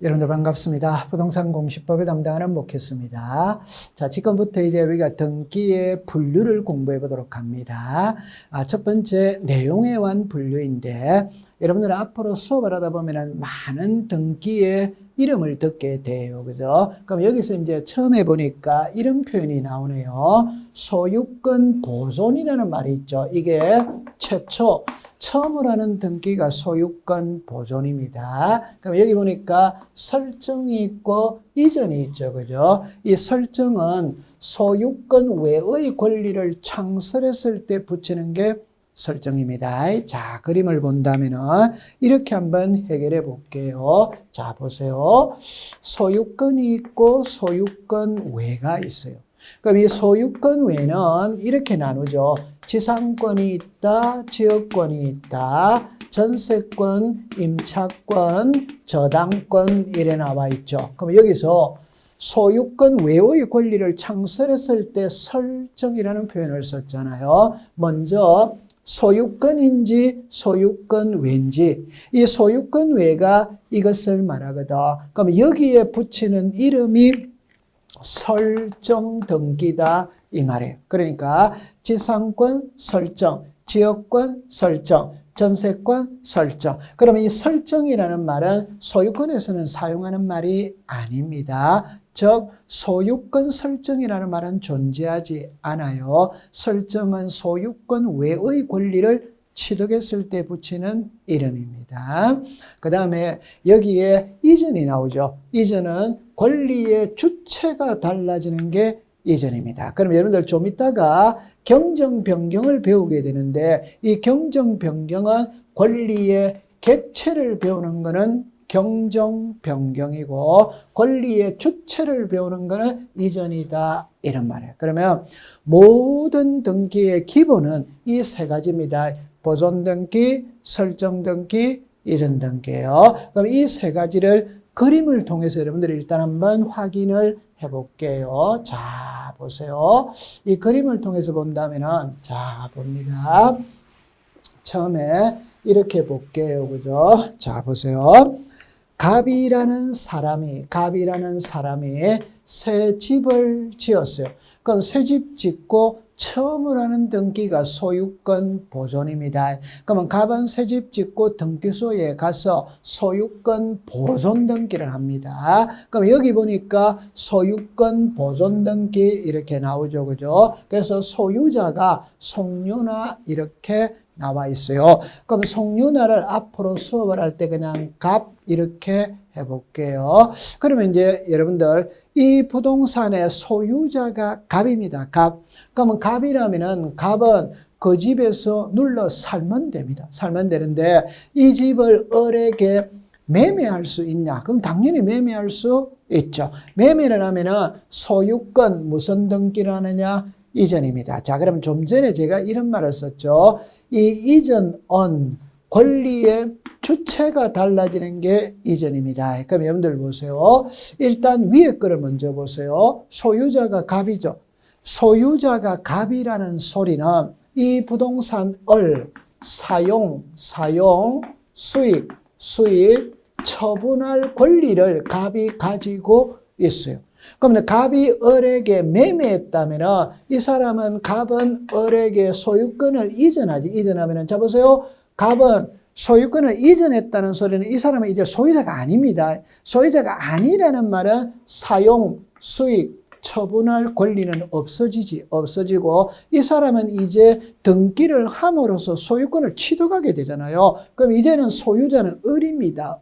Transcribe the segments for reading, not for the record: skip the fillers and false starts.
여러분들 반갑습니다. 부동산 공시법을 담당하는 목혜수입니다. 자, 지금부터 이제 우리가 등기의 분류를 공부해 보도록 합니다. 첫 번째 내용에 관한 분류인데 여러분들 앞으로 수업을 하다 보면은 많은 등기의 이름을 듣게 돼요. 그죠? 그럼 여기서 이제 처음에 보니까 이런 표현이 나오네요. 소유권 보존이라는 말이 있죠. 이게 처음으로 하는 등기가 소유권 보존입니다. 그럼 여기 보니까 설정이 있고 이전이 있죠. 그죠? 이 설정은 소유권 외의 권리를 창설했을 때 붙이는 게 설정입니다. 자, 그림을 본다면은 이렇게 한번 해결해 볼게요. 자, 보세요. 소유권이 있고 소유권 외가 있어요. 그럼 이 소유권 외는 이렇게 나누죠. 지상권이 있다, 지역권이 있다, 전세권, 임차권, 저당권 이래 나와 있죠. 그럼 여기서 소유권 외의 권리를 창설했을 때 설정이라는 표현을 썼잖아요. 먼저 소유권인지 소유권 외인지, 이 소유권 외가 이것을 말하거든. 그럼 여기에 붙이는 이름이 설정 등기다 이 말이에요. 그러니까 지상권 설정, 지역권 설정, 전세권 설정. 그러면 이 설정이라는 말은 소유권에서는 사용하는 말이 아닙니다. 즉 소유권 설정이라는 말은 존재하지 않아요. 설정은 소유권 외의 권리를 취득했을 때 붙이는 이름입니다. 그 다음에 여기에 이전이 나오죠. 이전은 권리의 주체가 달라지는 게 이전입니다. 그럼 여러분들 좀 이따가 경정 변경을 배우게 되는데 이 경정 변경은 권리의 객체를 배우는 것은 경정 변경이고 권리의 주체를 배우는 것은 이전이다 이런 말이에요. 그러면 모든 등기의 기본은 이 세 가지입니다. 보존 등기, 설정 등기, 이전 등기예요. 그럼 이 세 가지를 그림을 통해서 여러분들이 일단 한번 확인을 해볼게요. 자, 보세요. 이 그림을 통해서 본다면은, 자, 봅니다. 처음에 이렇게 볼게요. 그죠? 자, 보세요. 갑이라는 사람이 새 집을 지었어요. 그럼 새 집 짓고 처음으로 하는 등기가 소유권 보존입니다. 그러면 갑은 새 집 짓고 등기소에 가서 소유권 보존 등기를 합니다. 그럼 여기 보니까 소유권 보존 등기 이렇게 나오죠. 그죠? 그래서 소유자가 송윤아 이렇게 나와 있어요. 그럼 송윤아를 앞으로 수업을 할 때 그냥 갑 이렇게 해볼게요. 그러면 이제 여러분들 이 부동산의 소유자가 갑입니다. 갑. 그러면 갑이라면은 갑은 그 집에서 눌러 살면 됩니다. 살면 되는데 이 집을 을에게 매매할 수 있냐? 그럼 당연히 매매할 수 있죠. 매매를 하면은 소유권 무슨 등기를 하느냐? 이전입니다. 자, 그럼 좀 전에 제가 이런 말을 썼죠. 이 이전은 권리의 주체가 달라지는 게 이전입니다. 그럼 여러분들 보세요. 일단 위에 거를 먼저 보세요. 소유자가 갑이죠. 소유자가 갑이라는 소리는 이 부동산을 사용, 수익, 처분할 권리를 갑이 가지고 있어요. 그러면 갑이 을에게 매매했다면 이 사람은 갑은 을에게 소유권을 이전하면 자 보세요. 갑은 소유권을 이전했다는 소리는 이 사람은 이제 소유자가 아닙니다. 소유자가 아니라는 말은 사용, 수익, 처분할 권리는 없어지고 이 사람은 이제 등기를 함으로써 소유권을 취득하게 되잖아요. 그럼 이제는 소유자는 을입니다.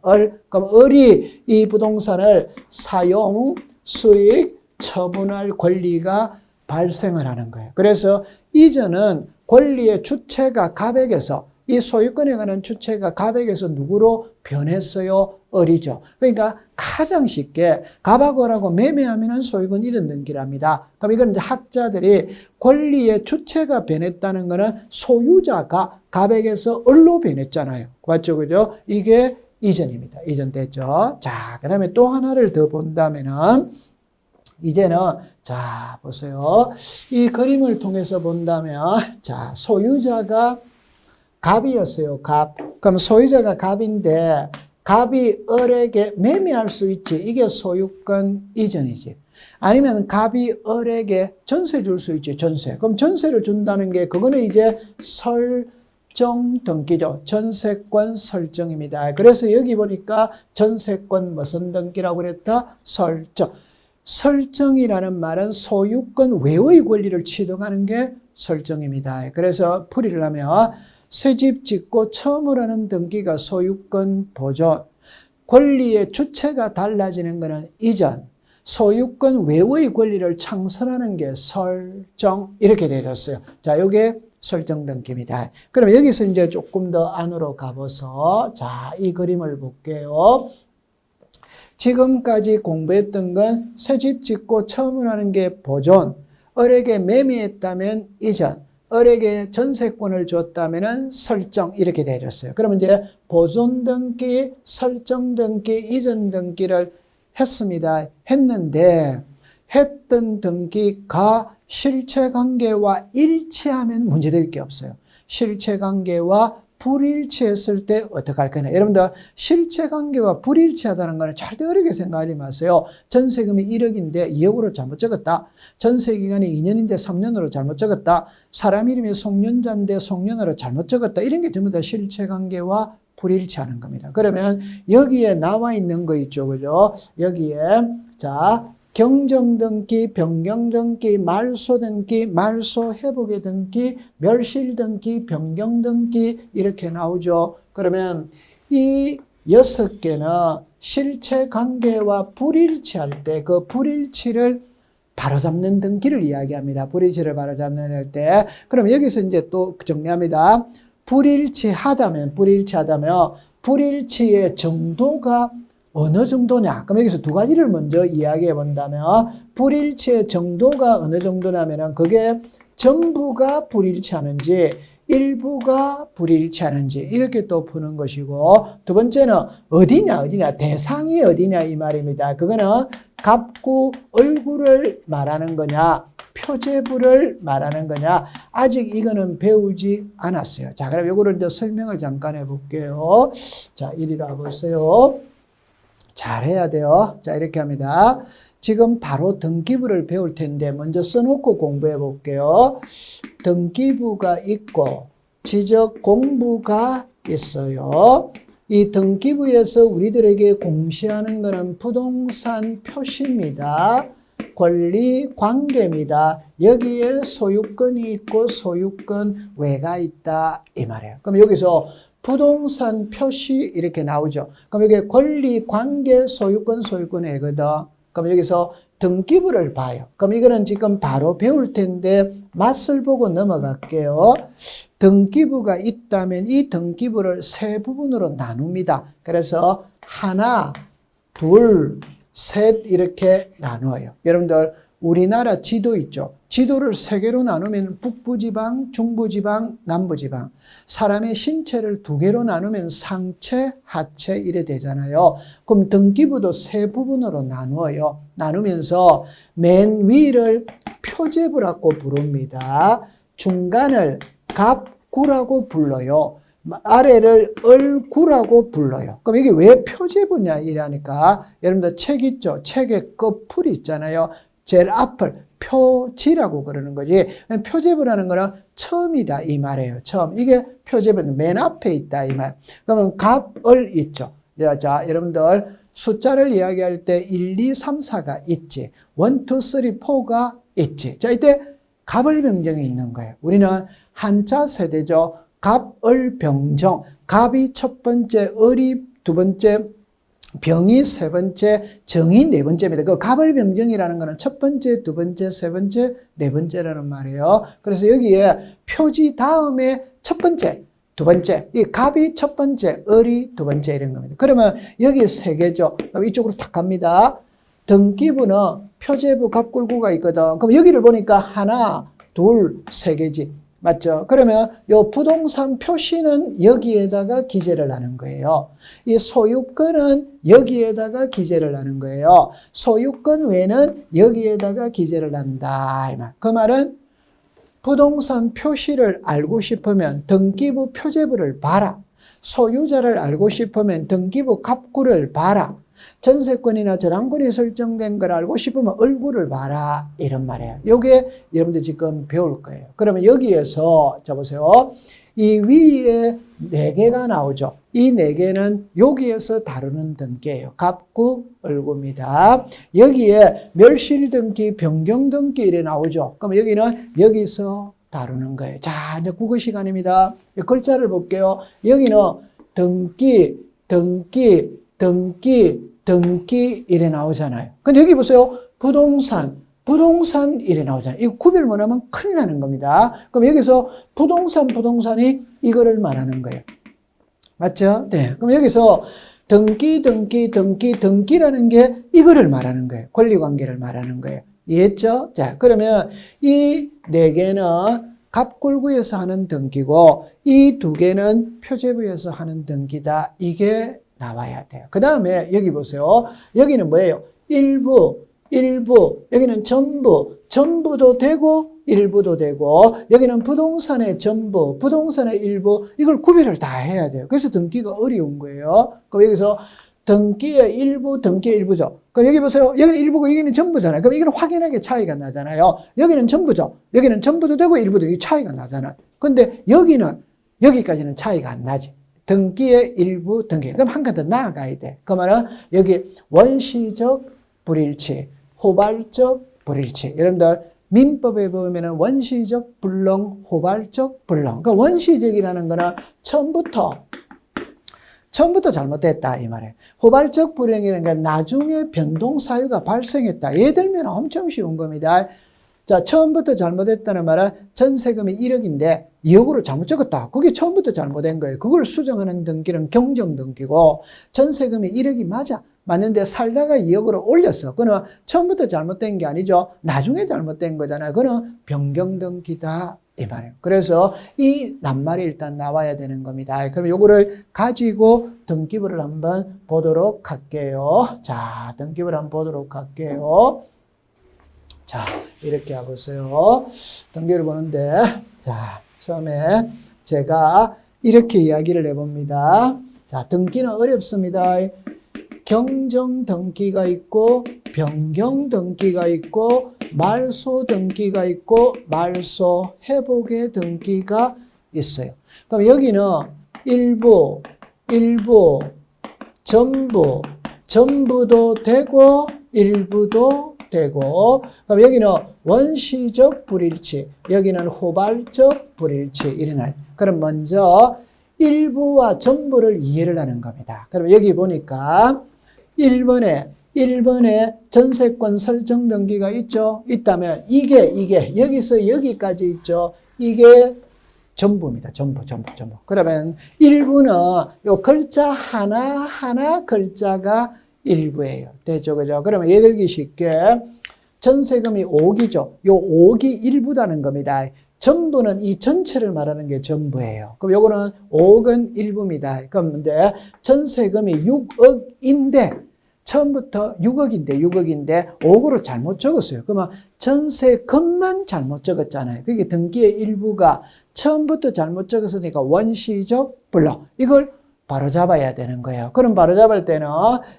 그럼 을이 이 부동산을 사용, 수익, 처분할 권리가 발생을 하는 거예요. 그래서 이전은 권리의 주체가 갑에게서 이 소유권에 관한 주체가 갑에게서 누구로 변했어요? 을이죠. 그러니까 가장 쉽게 갑하고 을하고 매매하면 소유권 이전 등기를 합니다. 그럼 이건 이제 학자들이 권리의 주체가 변했다는 것은 소유자가 갑에게서 을로 변했잖아요. 맞죠? 그죠? 이게 이전입니다. 이전됐죠. 자, 그 다음에 또 하나를 더 본다면은, 이제는, 자, 보세요. 이 그림을 통해서 본다면, 자, 소유자가 갑이었어요. 갑. 그럼 소유자가 갑인데, 갑이 을에게 매매할 수 있지. 이게 소유권 이전이지. 아니면 갑이 을에게 전세 줄 수 있지. 전세. 그럼 전세를 준다는 게 그거는 이제 설정 등기죠. 전세권 설정입니다. 그래서 여기 보니까 전세권 무슨 등기라고 그랬다? 설정. 설정이라는 말은 소유권 외의 권리를 취득하는 게 설정입니다. 그래서 풀이를 하면 새집 짓고 처음으로 하는 등기가 소유권 보존, 권리의 주체가 달라지는 것은 이전, 소유권 외의 권리를 창설하는 게 설정, 이렇게 되었어요. 자, 요게 설정 등기입니다. 그럼 여기서 이제 조금 더 안으로 가봐서, 자, 이 그림을 볼게요. 지금까지 공부했던 건 새집 짓고 처음으로 하는 게 보존, 을에게 매매했다면 이전, 을에게 전세권을 줬다면 설정, 이렇게 되었어요. 그러면 이제 보존 등기, 설정 등기, 이전 등기를 했습니다. 했는데 했던 등기가 실체관계와 일치하면 문제될 게 없어요. 실체관계와 불일치했을 때 어떻게 할 거냐. 여러분들 실체관계와 불일치하다는 거는 절대 어렵게 생각하지 마세요. 전세금이 1억인데 2억으로 잘못 적었다. 전세기간이 2년인데 3년으로 잘못 적었다. 사람 이름이 송년자인데 송년으로 잘못 적었다. 이런 게 전부 다 실체관계와 불일치하는 겁니다. 그러면 여기에 나와 있는 거 있죠. 그죠? 여기에 자 경정등기, 변경등기, 말소등기, 말소회복의 등기, 멸실등기, 변경등기 이렇게 나오죠. 그러면 이 6개는 실체관계와 불일치할 때 그 불일치를 바로잡는 등기를 이야기합니다. 불일치를 바로잡는 때. 그럼 여기서 이제 또 정리합니다. 불일치하다면 불일치의 정도가 어느 정도냐? 그럼 여기서 두 가지를 먼저 이야기해 본다면 불일치의 정도가 어느 정도냐면 그게 전부가 불일치하는지 일부가 불일치하는지 이렇게 또 푸는 것이고 두 번째는 어디냐 대상이 어디냐 이 말입니다. 그거는 갑구 얼굴을 말하는 거냐 표제부를 말하는 거냐 아직 이거는 배우지 않았어요. 자 그럼 이거를 이제 설명을 잠깐 해볼게요. 자 이리 와보세요. 잘해야 돼요. 자 이렇게 합니다. 지금 바로 등기부를 배울 텐데 먼저 써놓고 공부해 볼게요. 등기부가 있고 지적 공부가 있어요. 이 등기부에서 우리들에게 공시하는 것은 부동산 표시입니다. 권리 관계입니다. 여기에 소유권이 있고 소유권 외가 있다 이 말이에요. 그럼 여기서 부동산 표시 이렇게 나오죠. 그럼 여기 권리, 관계, 소유권, 소유권이거든. 그럼 여기서 등기부를 봐요. 그럼 이거는 지금 바로 배울 텐데 맛을 보고 넘어갈게요. 등기부가 있다면 이 등기부를 세 부분으로 나눕니다. 그래서 하나, 둘, 셋 이렇게 나눠요. 여러분들 우리나라 지도 있죠. 지도를 세 개로 나누면 북부지방, 중부지방, 남부지방. 사람의 신체를 두 개로 나누면 상체, 하체 이래 되잖아요. 그럼 등기부도 세 부분으로 나누어요. 나누면서 맨 위를 표제부라고 부릅니다. 중간을 갑구라고 불러요. 아래를 을구라고 불러요. 그럼 이게 왜 표제부냐 이라니까 여러분들 책 있죠. 책의 끝풀이 있잖아요. 제일 앞을 표지라고 그러는 거지. 표제부라는 거는 처음이다 이 말이에요. 처음. 이게 표제부는 맨 앞에 있다 이 말. 그러면 갑을 있죠. 자, 여러분들 숫자를 이야기할 때 1, 2, 3, 4가 있지. 1, 2, 3, 4가 있지. 자, 이때 갑을 병정이 있는 거예요. 우리는 한자 세대죠. 갑을 병정. 갑이 첫 번째, 을이 두 번째, 병이 세 번째, 정이 네 번째입니다. 그 갑을병정이라는 거는 첫 번째, 두 번째, 세 번째, 네 번째라는 말이에요. 그래서 여기에 표지 다음에 첫 번째, 두 번째, 이 갑이 첫 번째, 을이 두 번째 이런 겁니다. 그러면 여기 세 개죠. 그럼 이쪽으로 탁 갑니다. 등기부는 표제부, 갑굴구가 있거든. 그럼 여기를 보니까 하나, 둘, 세 개지. 맞죠? 그러면 요 부동산 표시는 여기에다가 기재를 하는 거예요. 이 소유권은 여기에다가 기재를 하는 거예요. 소유권 외는 여기에다가 기재를 한다. 이 말. 그 말은 부동산 표시를 알고 싶으면 등기부 표제부를 봐라. 소유자를 알고 싶으면 등기부 갑구를 봐라. 전세권이나 저당권이 설정된 걸 알고 싶으면 얼굴을 봐라. 이런 말이에요. 요게 여러분들 지금 배울 거예요. 그러면 여기에서 자 보세요. 이 위에 4개가 나오죠. 이 4개는 여기에서 다루는 등기예요. 갑구, 얼구입니다. 여기에 멸실 등기, 변경 등기 이래 나오죠. 그럼 여기는 여기서 다루는 거예요. 자, 이제 국어 시간입니다. 글자를 볼게요. 여기는 등기, 등기, 등기, 등기 이래 나오잖아요. 근데 여기 보세요. 부동산, 부동산 이래 나오잖아요. 이거 구별 못하면 큰일 나는 겁니다. 그럼 여기서 부동산, 부동산이 이거를 말하는 거예요. 맞죠? 네. 그럼 여기서 등기, 등기, 등기, 등기라는 게 이거를 말하는 거예요. 권리관계를 말하는 거예요. 이해했죠? 자, 그러면 이 4개는 갑골구에서 하는 등기고 이 2개는 표제부에서 하는 등기다. 이게 나와야 돼요. 그 다음에 여기 보세요. 여기는 뭐예요? 일부, 여기는 전부, 전부도 되고 일부도 되고 여기는 부동산의 전부, 부동산의 일부 이걸 구별을 다 해야 돼요. 그래서 등기가 어려운 거예요. 그럼 여기서 등기의 일부, 등기의 일부죠. 그럼 여기 보세요. 여기는 일부고 여기는 전부잖아요. 그럼 이건 확연하게 차이가 나잖아요. 여기는 전부죠. 여기는 전부도 되고 일부도 되고 차이가 나잖아요. 근데 여기는 여기까지는 차이가 안 나지. 등기의 일부, 등기. 그럼 한 칸 더 나아가야 돼. 그러면은 여기 원시적 불일치, 호발적 불일치. 여러분들 민법에 보면은 원시적 불능, 호발적 불능. 그러니까 원시적이라는 거는 처음부터 잘못됐다 이 말이에요. 호발적 불행이라는 건 나중에 변동 사유가 발생했다. 예를 들면 엄청 쉬운 겁니다. 자, 처음부터 잘못했다는 말은 전세금이 1억인데 2억으로 잘못 적었다. 그게 처음부터 잘못된 거예요. 그걸 수정하는 등기는 경정등기고 전세금이 1억이 맞는데 살다가 2억으로 올렸어. 그거는 처음부터 잘못된 게 아니죠. 나중에 잘못된 거잖아요. 그거는 변경등기다 이 말이에요. 그래서 이 낱말이 일단 나와야 되는 겁니다. 그럼 요거를 가지고 등기부를 한번 보도록 할게요. 자, 등기부를 한번 보도록 할게요. 자, 이렇게 해보세요. 등기를 보는데, 자, 처음에 제가 이렇게 이야기를 해봅니다. 자, 등기는 어렵습니다. 경정 등기가 있고, 변경 등기가 있고, 말소 등기가 있고, 말소 회복의 등기가 있어요. 그럼 여기는 일부, 전부도 되고, 일부도 되고, 그럼 여기는 원시적 불일치, 여기는 호발적 불일치 일어날. 그럼 먼저 일부와 전부를 이해를 하는 겁니다. 그럼 여기 보니까 1번에 전세권 설정 등기가 있죠. 있다면 이게 여기서 여기까지 있죠. 이게 전부입니다. 전부. 그러면 일부는 요 글자 하나 글자가 일부예요. 됐죠? 그죠? 그러면 예를 들기 쉽게 전세금이 5억이죠. 요 5억이 일부라는 겁니다. 전부는 이 전체를 말하는 게 전부예요. 그럼 요거는 5억은 일부입니다. 그럼 근데 전세금이 6억인데 처음부터 6억인데 5억으로 잘못 적었어요. 그러면 전세금만 잘못 적었잖아요. 그게 등기의 일부가 처음부터 잘못 적었으니까 원시적 불능. 이걸 바로 잡아야 되는 거예요. 그럼 바로 잡을 때는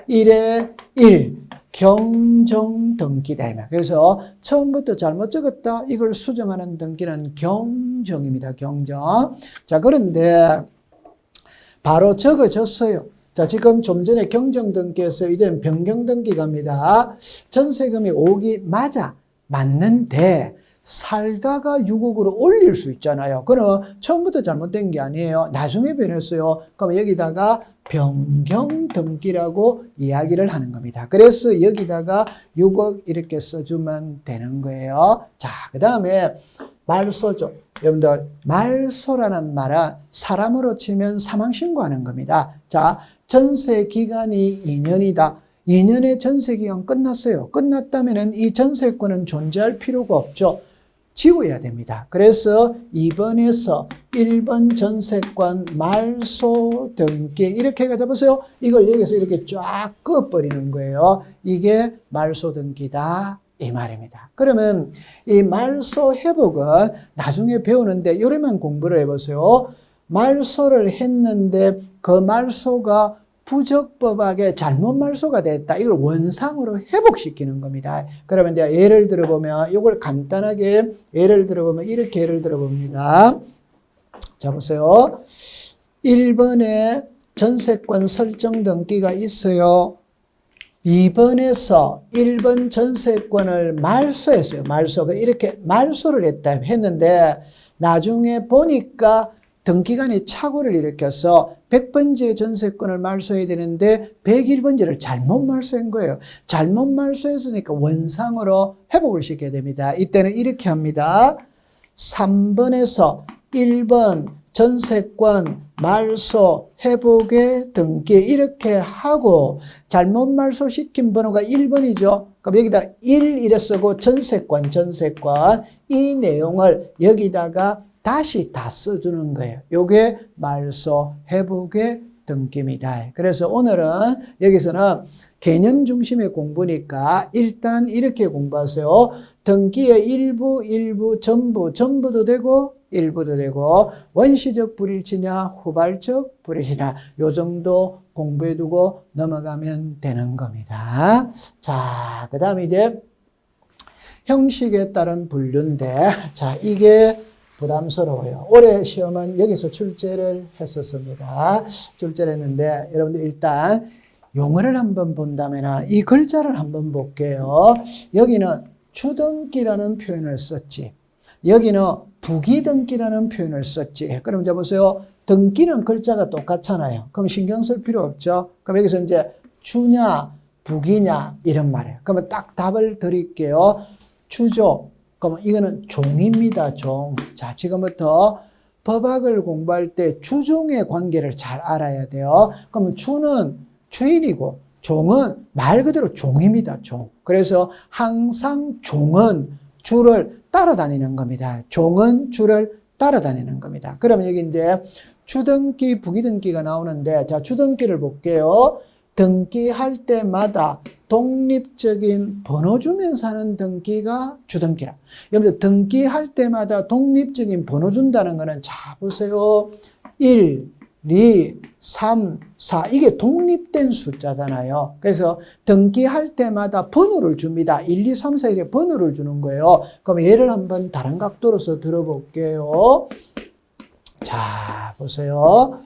1에 1 경정 등기다. 그래서 처음부터 잘못 적었다. 이걸 수정하는 등기는 경정입니다. 경정. 자, 그런데 바로 적어졌어요. 자, 지금 좀 전에 경정 등기에서 이제는 변경 등기 갑니다. 전세금이 5억이 맞는데 살다가 6억으로 올릴 수 있잖아요. 그럼 처음부터 잘못된 게 아니에요. 나중에 변했어요. 그럼 여기다가 변경 등기라고 이야기를 하는 겁니다. 그래서 여기다가 6억 이렇게 써주면 되는 거예요. 자, 그 다음에 말소죠. 여러분들 말소라는 말은 사람으로 치면 사망신고하는 겁니다. 자, 전세 기간이 2년이다. 2년의 전세 기간 끝났어요. 끝났다면 이 전세권은 존재할 필요가 없죠. 지워야 됩니다. 그래서 2번에서 1번 전세권 말소 등기 이렇게 해가 잡으세요. 이걸 여기서 이렇게 쫙 꺼버리는 거예요. 이게 말소 등기다 이 말입니다. 그러면 이 말소 회복은 나중에 배우는데 요래만 공부를 해보세요. 말소를 했는데 그 말소가 부적법하게 잘못 말소가 됐다. 이걸 원상으로 회복시키는 겁니다. 그러면 이제 예를 들어보면 이걸 간단하게 예를 들어보면 이렇게 예를 들어봅니다. 자 보세요. 1번에 전세권 설정 등기가 있어요. 2번에서 1번 전세권을 말소했어요. 말소. 이렇게 말소를 했는데 나중에 보니까 등기관이 착오를 일으켜서 100번째 전세권을 말소해야 되는데 101번째를 잘못 말소한 거예요. 잘못 말소했으니까 원상으로 회복을 시켜야 됩니다. 이때는 이렇게 합니다. 3번에서 1번 전세권 말소 회복의 등기 이렇게 하고 잘못 말소시킨 번호가 1번이죠. 그럼 여기다 1 이래 쓰고 전세권 이 내용을 여기다가 다시 다 써주는 거예요. 요게 말소 회복의 등기입니다. 그래서 오늘은 여기서는 개념 중심의 공부니까 일단 이렇게 공부하세요. 등기의 일부, 전부도 되고 일부도 되고 원시적 불일치냐 후발적 불일치냐 요 정도 공부해두고 넘어가면 되는 겁니다. 자, 그 다음에 이제 형식에 따른 분류인데 자 이게 부담스러워요. 올해 시험은 여기서 출제를 했었습니다. 출제를 했는데 여러분들 일단 용어를 한번 본다면 이 글자를 한번 볼게요. 여기는 주등기라는 표현을 썼지. 여기는 부기등기라는 표현을 썼지. 그럼 이제 보세요. 등기는 글자가 똑같잖아요. 그럼 신경 쓸 필요 없죠. 그럼 여기서 이제 주냐, 부기냐 이런 말이에요. 그러면 딱 답을 드릴게요. 주죠. 그럼 이거는 종입니다. 종. 자, 지금부터 법학을 공부할 때 주종의 관계를 잘 알아야 돼요. 그러면 주는 주인이고 종은 말 그대로 종입니다. 종. 그래서 항상 종은 주를 따라다니는 겁니다. 종은 주를 따라다니는 겁니다. 그러면 여기 이제 주등기, 부기등기가 나오는데 자, 주등기를 볼게요. 등기할 때마다 독립적인 번호 주면서 하는 등기가 주등기라. 여러분들 등기할 때마다 독립적인 번호 준다는 거는 자 보세요. 1, 2, 3, 4 이게 독립된 숫자잖아요. 그래서 등기할 때마다 번호를 줍니다. 1, 2, 3, 4 이렇게 번호를 주는 거예요. 그럼 예를 한번 다른 각도로서 들어볼게요. 자 보세요.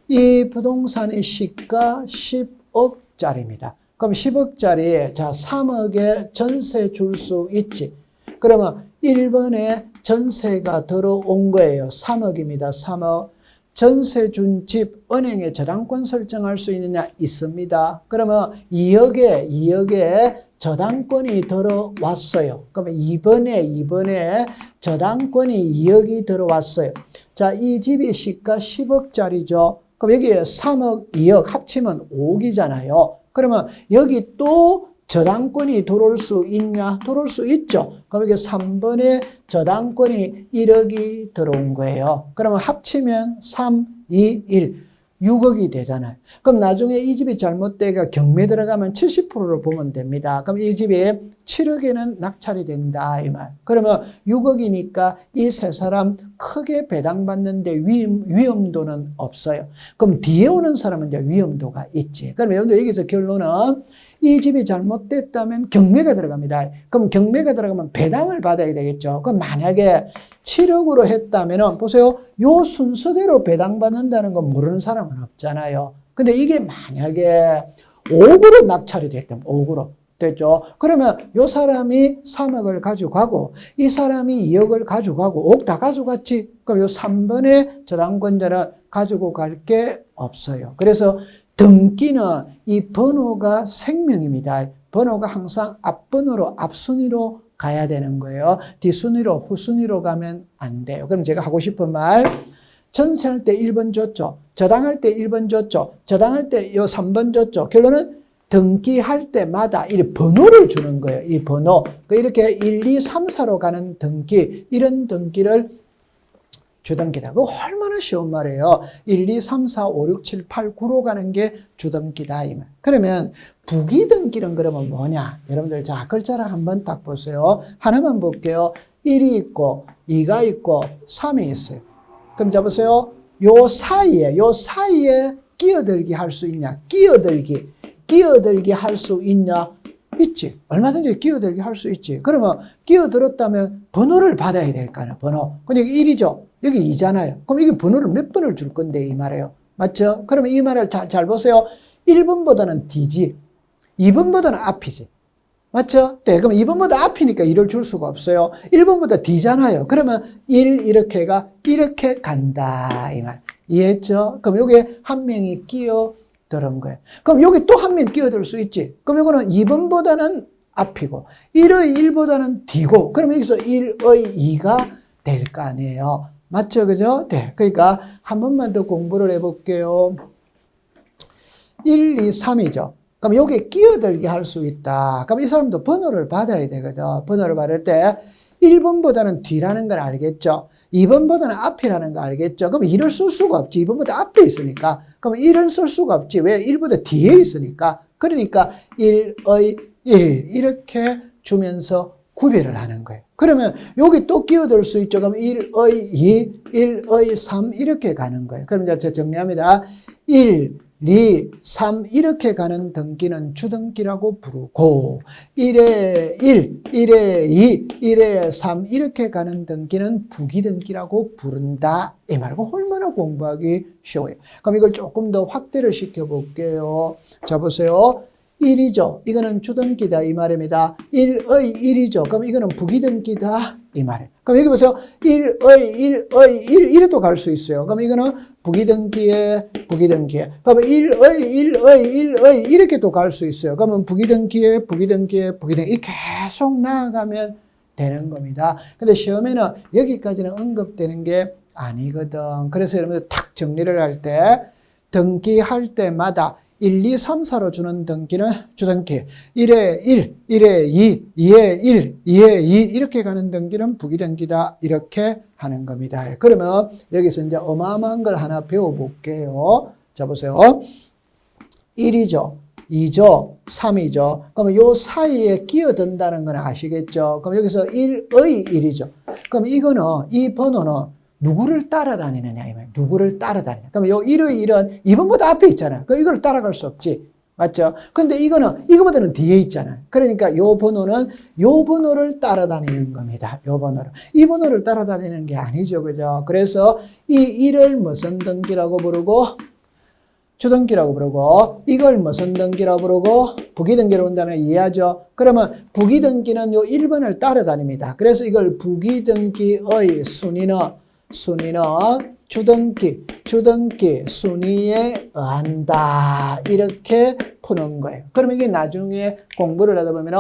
이 부동산의 시가 10억짜리입니다. 그럼 10억짜리, 자, 3억에 전세 줄 수 있지. 그러면 1번에 전세가 들어온 거예요. 3억입니다. 3억. 전세 준 집 은행에 저당권 설정할 수 있느냐? 있습니다. 그러면 2억에 저당권이 들어왔어요. 그러면 2번에 저당권이 2억이 들어왔어요. 자, 이 집이 시가 10억짜리죠. 그럼 여기에 3억, 2억 합치면 5억이잖아요. 그러면 여기 또 저당권이 들어올 수 있냐? 들어올 수 있죠. 그럼 여기 3번에 저당권이 1억이 들어온 거예요. 그러면 합치면 3, 2, 1. 6억이 되잖아요. 그럼 나중에 이 집이 잘못되가 경매 들어가면 70%를 보면 됩니다. 그럼 이 집이 7억에는 낙찰이 된다 이 말. 그러면 6억이니까 이 세 사람 크게 배당받는데 위험도는 없어요. 그럼 뒤에 오는 사람은 이제 위험도가 있지. 그럼 여러분들 여기서 결론은 이 집이 잘못됐다면 경매가 들어갑니다. 그럼 경매가 들어가면 배당을 받아야 되겠죠. 그럼 만약에 7억으로 했다면 보세요. 요 순서대로 배당받는다는 건 모르는 사람은 없잖아요. 근데 이게 만약에 5억으로 낙찰이 됐다면 5억으로 됐죠. 그러면 요 사람이 3억을 가져가고 이 사람이 2억을 가져가고 5억 다 가져갔지. 그럼 요 3번의 저당권자는 가지고 갈 게 없어요. 그래서 등기는 이 번호가 생명입니다. 번호가 항상 앞번호로 앞순위로 가야 되는 거예요. 뒷순위로 후순위로 가면 안 돼요. 그럼 제가 하고 싶은 말 전세할 때 1번 줬죠. 저당할 때 1번 줬죠. 저당할 때 요 3번 줬죠. 결론은 등기할 때마다 이 번호를 주는 거예요. 이 번호. 이렇게 1, 2, 3, 4로 가는 등기 이런 등기를 주등기다. 그거 얼마나 쉬운 말이에요. 1, 2, 3, 4, 5, 6, 7, 8, 9로 가는 게 주등기다. 이 말. 그러면 부기등기는 그러면 뭐냐? 여러분들 자 글자를 한번 딱 보세요. 하나만 볼게요. 1이 있고 2가 있고 3이 있어요. 그럼 자 보세요. 요 사이에 끼어들기 할 수 있냐? 끼어들기 할 수 있냐? 있지. 얼마든지 끼어들기 할 수 있지. 그러면 끼어들었다면 번호를 받아야 될 거 아니에요. 번호. 근데 여기 1이죠. 여기 2잖아요. 그럼 이게 번호를 몇 번을 줄 건데 이 말이에요. 맞죠? 그러면 이 말을 잘 보세요. 1번보다는 D지. 2번보다는 앞이지. 맞죠? 네, 그럼 2번보다 앞이니까 1을 줄 수가 없어요. 1번보다 D잖아요. 그러면 1 이렇게가 이렇게 간다 이 말. 이해했죠? 그럼 여기에 한 명이 끼어드는 거예요. 그럼 여기 또 한 명 끼어들 수 있지. 그럼 이거는 2번보다는 앞이고 1의 1보다는 D고 그럼 여기서 1의 2가 될 거 아니에요. 맞죠? 그죠? 네. 그러니까 한 번만 더 공부를 해볼게요. 1, 2, 3이죠. 그럼 여기에 끼어들게 할 수 있다. 그럼 이 사람도 번호를 받아야 되거든. 번호를 받을 때 1번보다는 뒤라는 걸 알겠죠? 2번보다는 앞이라는 걸 알겠죠? 그럼 1을 쓸 수가 없지. 2번보다 앞에 있으니까. 그럼 1은 쓸 수가 없지. 왜? 1보다 뒤에 있으니까. 그러니까 1의 1 이렇게 주면서 구별을 하는 거예요. 그러면 여기 또 끼어들 수 있죠. 그럼 1의 2, 1의 3 이렇게 가는 거예요. 그럼 이제 제가 정리합니다. 1, 2, 3 이렇게 가는 등기는 주등기라고 부르고 1에 1, 1에 2, 1에 3 이렇게 가는 등기는 부기등기라고 부른다. 이 말고 얼마나 공부하기 쉬워요. 그럼 이걸 조금 더 확대를 시켜볼게요. 자 보세요. 1이죠. 이거는 주등기다 이 말입니다. 1의 1이죠. 그럼 이거는 부기등기다 이 말이에요. 그럼 여기 보세요. 1의 1 이래도 갈 수 있어요. 그럼 이거는 부기등기에. 그러면 1의 이렇게도 갈 수 있어요. 그러면 부기등기에 이 계속 나아가면 되는 겁니다. 근데 시험에는 여기까지는 언급되는 게 아니거든. 그래서 여러분들 탁 정리를 할 때 등기할 때마다 1, 2, 3, 4로 주는 등기는 주등기. 1에 1, 1에 2, 2에 1, 2에 2 이렇게 가는 등기는 부기등기다. 이렇게 하는 겁니다. 그러면 여기서 이제 어마어마한 걸 하나 배워볼게요. 자 보세요. 1이죠. 2죠. 3이죠. 그러면 요 사이에 끼어든다는 건 아시겠죠? 그럼 여기서 1의 1이죠. 그럼 이거는 이 번호는 누구를 따라다니느냐 이 말이에요. 누구를 따라다니냐. 그러면 요 1의 1은 2번보다 앞에 있잖아요. 그럼 이걸 따라갈 수 없지. 맞죠? 근데 이거는 이거보다는 뒤에 있잖아요. 그러니까 요 번호는 요 번호를 따라다니는 겁니다. 요 번호를. 이 번호를 따라다니는 게 아니죠. 그죠? 그래서 이 1을 무슨 등기라고 부르고 주등기라고 부르고 이걸 무슨 등기라고 부르고 부기등기로 본다는 걸 이해하죠? 그러면 부기등기는 요 1번을 따라다닙니다. 그래서 이걸 부기등기의 순위는 주등기 순위에 의한다. 이렇게 푸는 거예요. 그러면 이게 나중에 공부를 하다 보면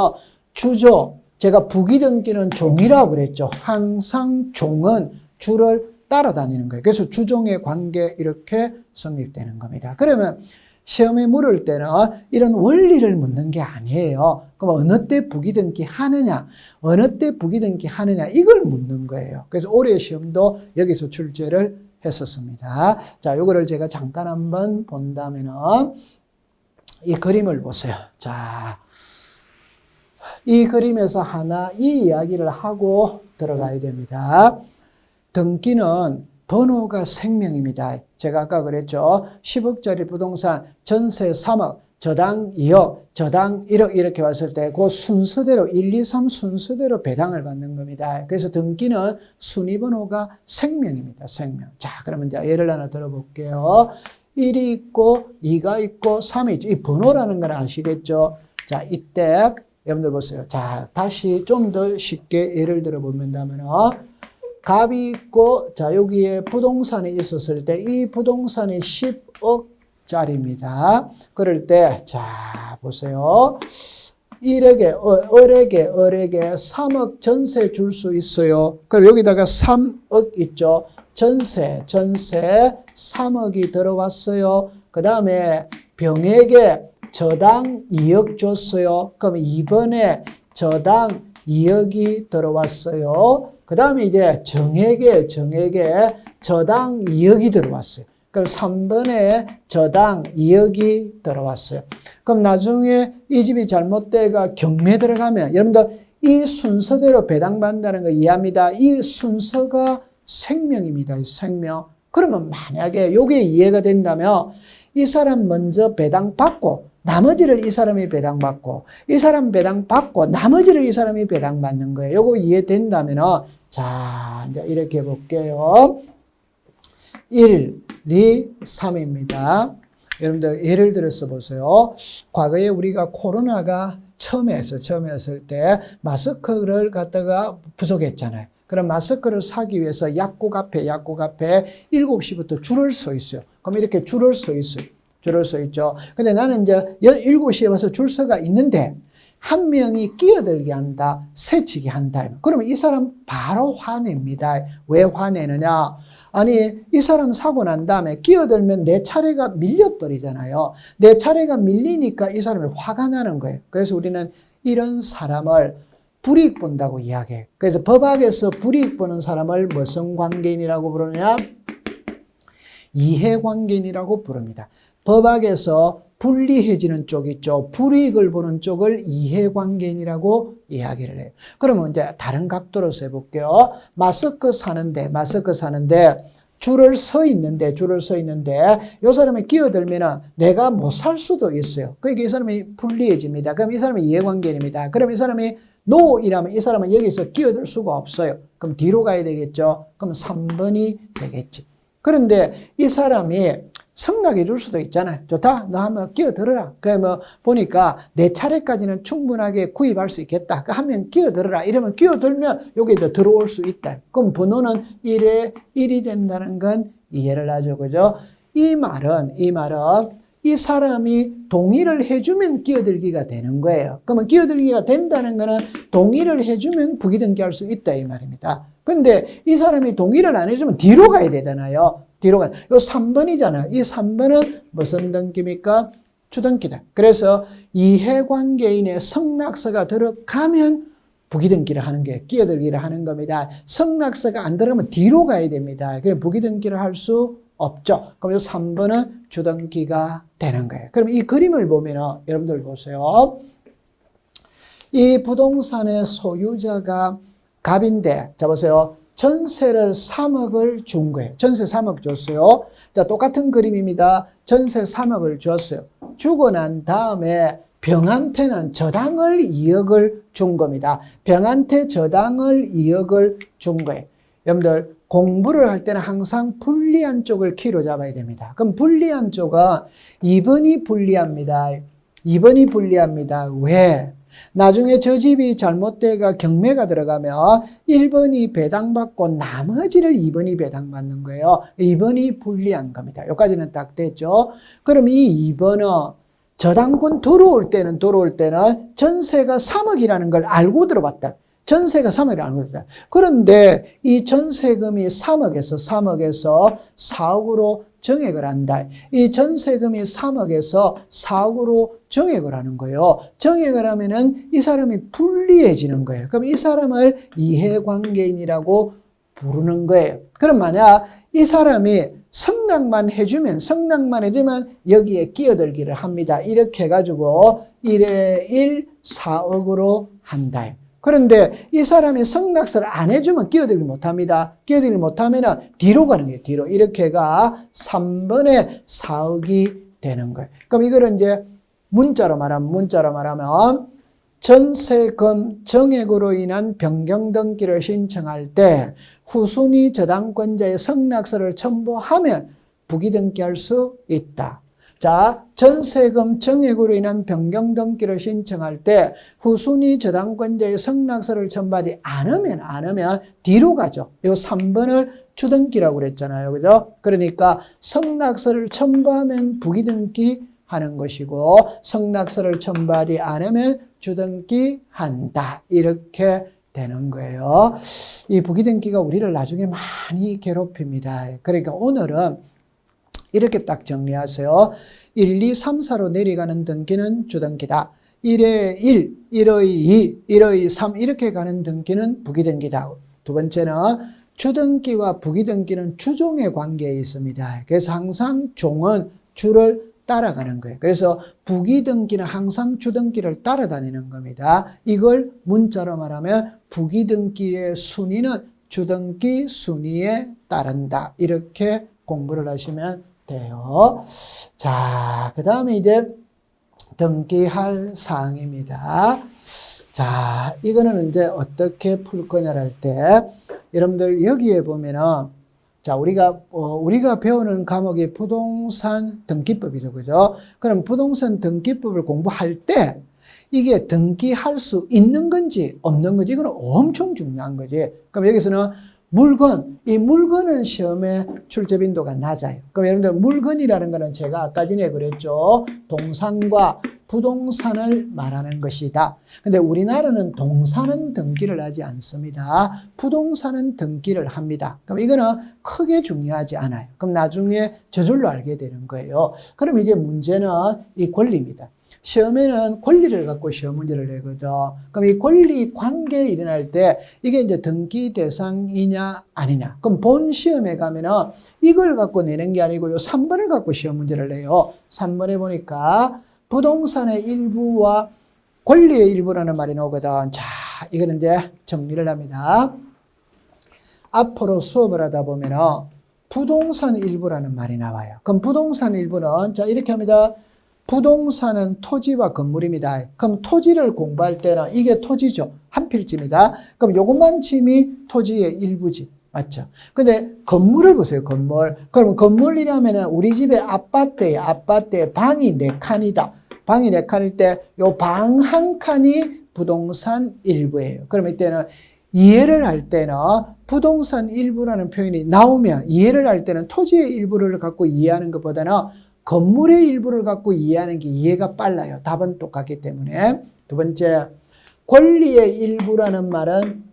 주죠. 제가 부기등기는 종이라고 그랬죠. 항상 종은 주를 따라다니는 거예요. 그래서 주종의 관계 이렇게 성립되는 겁니다. 그러면 시험에 물을 때는 이런 원리를 묻는 게 아니에요. 그럼 어느 때 부기등기 하느냐, 이걸 묻는 거예요. 그래서 올해 시험도 여기서 출제를 했었습니다. 자, 요거를 제가 잠깐 한번 본다면은 이 그림을 보세요. 자, 이 그림에서 하나 이 이야기를 하고 들어가야 됩니다. 등기는 번호가 생명입니다. 제가 아까 그랬죠. 10억짜리 부동산 전세 3억, 저당 2억, 저당 1억 이렇게 왔을 때 그 순서대로 1, 2, 3 순서대로 배당을 받는 겁니다. 그래서 등기는 순위번호가 생명입니다. 생명. 자, 그러면 이제 예를 하나 들어볼게요. 1이 있고 2가 있고 3이 있죠. 이 번호라는 걸 아시겠죠? 자, 이때 여러분들 보세요. 자, 다시 좀 더 쉽게 예를 들어보면다면 갑이 있고, 자, 여기에 부동산이 있었을 때, 이 부동산이 10억짜리입니다. 그럴 때, 자, 보세요. 을에게 3억 전세 줄 수 있어요. 그럼 여기다가 3억 있죠. 전세 3억이 들어왔어요. 그 다음에 병에게 저당 2억 줬어요. 그럼 이번에 저당 2억이 들어왔어요. 그 다음에 이제 정에게 저당 2억이 들어왔어요. 그럼 3번에 저당 2억이 들어왔어요. 그럼 나중에 이 집이 잘못돼가 경매 들어가면 여러분들 이 순서대로 배당받는다는 거 이해합니다. 이 순서가 생명입니다. 생명. 그러면 만약에 요게 이해가 된다면 이 사람 먼저 배당받고 나머지를 이 사람이 배당받고 이 사람 배당받고 나머지를 이 사람이 배당받는 거예요. 요거 이해된다면 자, 이제 이렇게 볼게요. 1, 2, 3입니다. 여러분들 예를 들어서 보세요. 과거에 우리가 코로나가 처음에 했을 때 마스크를 갖다가 부족했잖아요. 그럼 마스크를 사기 위해서 약국 앞에 7시부터 줄을 서 있어요. 그럼 이렇게 줄을 서 있어요. 줄을 서 있죠. 근데 나는 이제 7시에 와서 줄 서가 있는데 한 명이 끼어들게 한다, 새치기 한다. 그러면 이 사람 바로 화냅니다. 왜 화내느냐? 아니, 이 사람 사고 난 다음에 끼어들면 내 차례가 밀려버리잖아요. 내 차례가 밀리니까 이 사람이 화가 나는 거예요. 그래서 우리는 이런 사람을 불이익 본다고 이야기해요. 그래서 법학에서 불이익 보는 사람을 무슨 관계인이라고 부르느냐? 이해관계인이라고 부릅니다. 법학에서 불리해지는 쪽 있죠. 불이익을 보는 쪽을 이해관계인이라고 이야기를 해요. 그러면 이제 다른 각도로서 해볼게요. 마스크 사는데 줄을 서 있는데 이 사람이 끼어들면 내가 못 살 수도 있어요. 그러니까 이 사람이 불리해집니다. 그럼 이 사람이 이해관계인입니다. 그럼 이 사람이 노이라면 이 사람은 여기서 끼어들 수가 없어요. 그럼 뒤로 가야 되겠죠. 그럼 3번이 되겠지. 그런데 이 사람이 성낙이 이룰 수도 있잖아요. 좋다. 너 한번 끼어들어라. 그러면 보니까 내 차례까지는 충분하게 구입할 수 있겠다. 한 명 끼어들어라. 이러면 끼어들면 여기에 들어올 수 있다. 그럼 번호는 1에 1이 된다는 건 이해를 하죠. 그죠? 이 말은 이 사람이 동의를 해주면 끼어들기가 되는 거예요. 그러면 끼어들기가 된다는 거는 동의를 해주면 부기등기할 수 있다 이 말입니다. 근데 이 사람이 동의를 안 해주면 뒤로 가야 되잖아요. 뒤로 가요. 요 3번이잖아요. 이 3번은 무슨 등기입니까? 주등기다. 그래서 이해관계인의 성낙서가 들어가면 부기등기를 하는 게 끼어들기를 하는 겁니다. 성낙서가 안 들어가면 뒤로 가야 됩니다. 그냥 부기등기를 할 수 없죠. 그럼 이 3번은 주등기가 되는 거예요. 그럼 이 그림을 보면 여러분들 보세요. 이 부동산의 소유자가 갑인데 자 보세요. 전세를 3억을 준 거예요. 전세 3억 줬어요. 자, 똑같은 그림입니다. 전세 3억을 줬어요. 주고 난 다음에 병한테는 저당을 2억을 준 겁니다. 병한테 저당을 2억을 준 거예요. 여러분들 공부를 할 때는 항상 불리한 쪽을 키로 잡아야 됩니다. 그럼 불리한 쪽은 2번이 불리합니다. 2번이 불리합니다. 왜? 나중에 저 집이 잘못돼가 경매가 들어가면 1번이 배당받고 나머지를 2번이 배당받는 거예요. 2번이 불리한 겁니다. 여기까지는 딱 됐죠. 그럼 이 2번은 저당권 들어올 때는 전세가 3억이라는 걸 알고 들어봤다. 전세가 3억이라는 알고 들어봤다. 그런데 이 전세금이 3억에서 4억으로 정액을 한다. 이 전세금이 3억에서 4억으로 정액을 하는 거예요. 정액을 하면은 이 사람이 불리해지는 거예요. 그럼 이 사람을 이해관계인이라고 부르는 거예요. 그럼 만약 이 사람이 성낙만 해주면 여기에 끼어들기를 합니다. 이렇게 해가지고 1에 1, 4억으로 한다. 그런데 이 사람이 성낙서를 안 해주면 끼어들기 못합니다. 끼어들기 못하면 뒤로 가는 거예요. 뒤로. 이렇게가 3번에 4억이 되는 거예요. 그럼 이거를 이제 문자로 말하면 전세금 정액으로 인한 변경등기를 신청할 때 후순위 저당권자의 성낙서를 첨부하면 부기등기할 수 있다. 자, 전세금 정액으로 인한 변경등기를 신청할 때 후순위 저당권자의 성낙서를 첨부하지 않으면 뒤로 가죠. 이 3번을 주등기라고 그랬잖아요. 그죠? 그러니까 성낙서를 첨부하면 부기등기 하는 것이고 성낙서를 첨부하지 않으면 주등기 한다. 이렇게 되는 거예요. 이 부기등기가 우리를 나중에 많이 괴롭힙니다. 그러니까 오늘은 이렇게 딱 정리하세요. 1, 2, 3, 4로 내려가는 등기는 주등기다. 1의 1, 1의 2, 1의 3 이렇게 가는 등기는 부기등기다. 두 번째는 주등기와 부기등기는 주종의 관계에 있습니다. 그래서 항상 종은 주를 따라가는 거예요. 그래서 부기등기는 항상 주등기를 따라다니는 겁니다. 이걸 문자로 말하면 부기등기의 순위는 주등기 순위에 따른다. 이렇게 공부를 하시면 돼요. 자, 그 다음에 이제 등기할 사항입니다. 자, 이거는 이제 어떻게 풀 거냐를 할 때, 여러분들 여기에 보면은, 자, 우리가 배우는 과목이 부동산 등기법이죠. 그죠? 그럼 부동산 등기법을 공부할 때, 이게 등기할 수 있는 건지 없는 건지, 이거는 엄청 중요한 거지. 그럼 여기서는 이 물건은 시험에 출제 빈도가 낮아요. 그럼 여러분들 물건이라는 거는 제가 아까 전에 그랬죠. 동산과 부동산을 말하는 것이다. 근데 우리나라는 동산은 등기를 하지 않습니다. 부동산은 등기를 합니다. 그럼 이거는 크게 중요하지 않아요. 그럼 나중에 저절로 알게 되는 거예요. 그럼 이제 문제는 이 권리입니다. 시험에는 권리를 갖고 시험 문제를 내거든. 그럼 이 권리 관계 일어날 때 이게 이제 등기 대상이냐 아니냐. 그럼 본 시험에 가면은 이걸 갖고 내는 게 아니고 요 3번을 갖고 시험 문제를 내요. 3번에 보니까 부동산의 일부와 권리의 일부라는 말이 나오거든. 자, 이거는 이제 정리를 합니다. 앞으로 수업을 하다 보면은 부동산 일부라는 말이 나와요. 그럼 부동산 일부는 자, 이렇게 합니다. 부동산은 토지와 건물입니다. 그럼 토지를 공부할 때는 이게 토지죠. 한 필지입니다. 그럼 요것만 침이 토지의 일부지. 맞죠? 근데 건물을 보세요. 건물. 그럼 건물이라면 우리 집에 아파트에 방이 4칸이다. 방이 4칸일 때 요 방 한 칸이 부동산 일부예요. 그럼 이때는 이해를 할 때는 부동산 일부라는 표현이 나오면 이해를 할 때는 토지의 일부를 갖고 이해하는 것보다는 건물의 일부를 갖고 이해하는 게 이해가 빨라요. 답은 똑같기 때문에. 두 번째, 권리의 일부라는 말은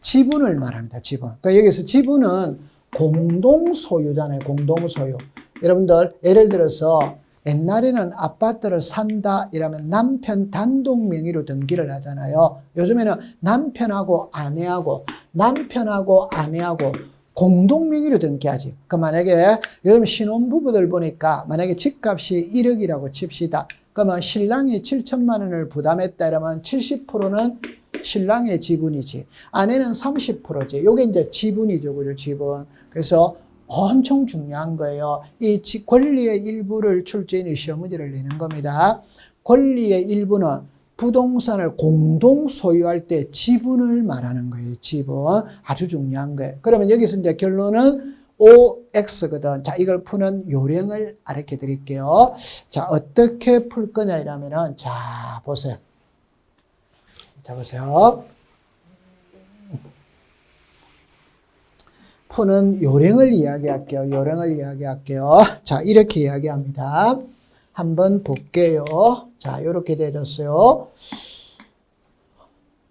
지분을 말합니다. 지분. 그러니까 여기서 지분은 공동소유잖아요. 공동소유. 여러분들 예를 들어서 옛날에는 아파트를 산다 이러면 남편 단독 명의로 등기를 하잖아요. 요즘에는 남편하고 아내하고 공동 명의로 등기하지. 그 만약에 여러분 신혼부부들 보니까 만약에 집값이 1억이라고 칩시다. 그러면 신랑이 7천만 원을 부담했다 이러면 70%는 신랑의 지분이지. 아내는 30%지. 요게 이제 지분이죠. 그죠? 지분. 그래서 엄청 중요한 거예요. 이 권리의 일부를 출제인이 시험 문제를 내는 겁니다. 권리의 일부는 부동산을 공동 소유할 때 지분을 말하는 거예요. 지분. 아주 중요한 거예요. 그러면 여기서 이제 결론은 OX거든. 자, 이걸 푸는 요령을 알려 드릴게요. 자, 어떻게 풀 거냐 이러면은, 자, 보세요. 자, 보세요. 푸는 요령을 이야기할게요. 자, 이렇게 이야기합니다. 한번 볼게요. 자, 이렇게 되어졌어요.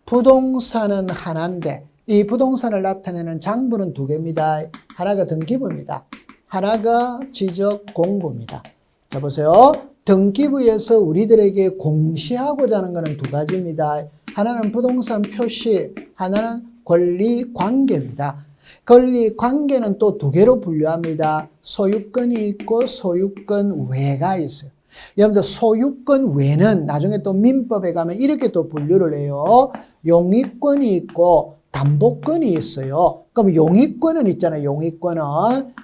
부동산은 하나인데 이 부동산을 나타내는 장부는 2개입니다. 하나가 등기부입니다. 하나가 지적공부입니다. 자, 보세요. 등기부에서 우리들에게 공시하고자 하는 것은 2가지입니다. 하나는 부동산 표시, 하나는 권리관계입니다. 권리관계는 또 2개로 분류합니다. 소유권이 있고 소유권 외가 있어요. 여러분들 소유권 외는 나중에 또 민법에 가면 이렇게 또 분류를 해요. 용익권이 있고 담보권이 있어요. 그럼 용익권은 있잖아요. 용익권은